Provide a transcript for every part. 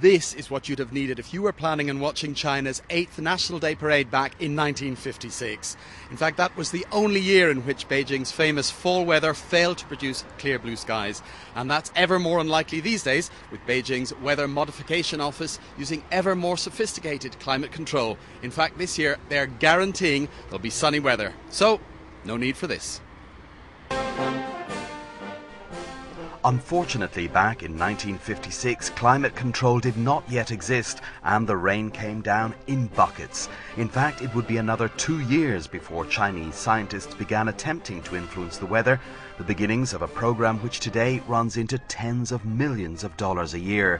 This is what you'd have needed if you were planning on watching China's 8th National Day Parade back in 1956. In fact, that was the only year in which Beijing's famous fall weather failed to produce clear blue skies. And that's ever more unlikely these days, with Beijing's Weather Modification Office using ever more sophisticated climate control. In fact, this year they're guaranteeing there'll be sunny weather. So, no need for this. Unfortunately, back in 1956, climate control did not yet exist and the rain came down in buckets. In fact, it would be another 2 years before Chinese scientists began attempting to influence the weather, the beginnings of a program which today runs into tens of millions of dollars a year.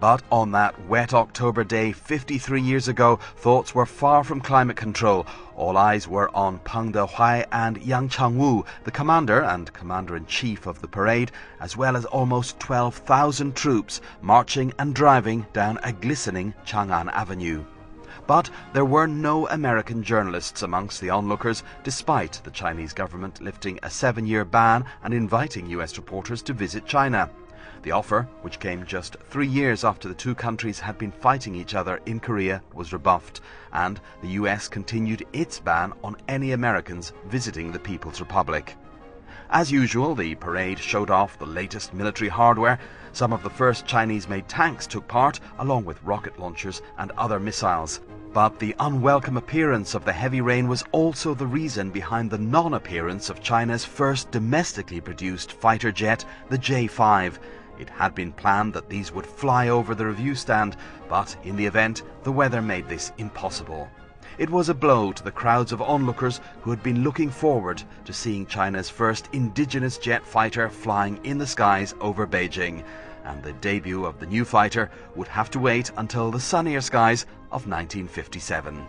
But on that wet October day 53 years ago, thoughts were far from climate control. All eyes were on Peng Dehuai and Chengwu, the commander and commander-in-chief of the parade, as well as almost 12,000 troops marching and driving down a glistening Changan Avenue. But there were no American journalists amongst the onlookers, despite the Chinese government lifting a 7-year ban and inviting US reporters to visit China. The offer, which came just 3 years after the two countries had been fighting each other in Korea, was rebuffed, and the US continued its ban on any Americans visiting the People's Republic. As usual, the parade showed off the latest military hardware. Some of the first Chinese-made tanks took part, along with rocket launchers and other missiles. But the unwelcome appearance of the heavy rain was also the reason behind the non-appearance of China's first domestically produced fighter jet, the J-5. It had been planned that these would fly over the review stand, but in the event, the weather made this impossible. It was a blow to the crowds of onlookers who had been looking forward to seeing China's first indigenous jet fighter flying in the skies over Beijing. And the debut of the new fighter would have to wait until the sunnier skies of 1957.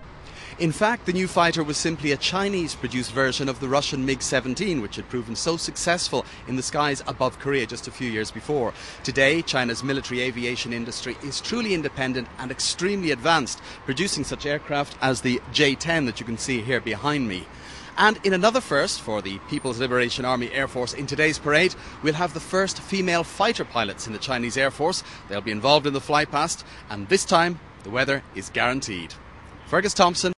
In fact, the new fighter was simply a Chinese-produced version of the Russian MiG-17, which had proven so successful in the skies above Korea just a few years before. Today, China's military aviation industry is truly independent and extremely advanced, producing such aircraft as the J-10 that you can see here behind me. And in another first for the People's Liberation Army Air Force in today's parade, we'll have the first female fighter pilots in the Chinese Air Force. They'll be involved in the flypast, and this time the weather is guaranteed. Fergus Thompson.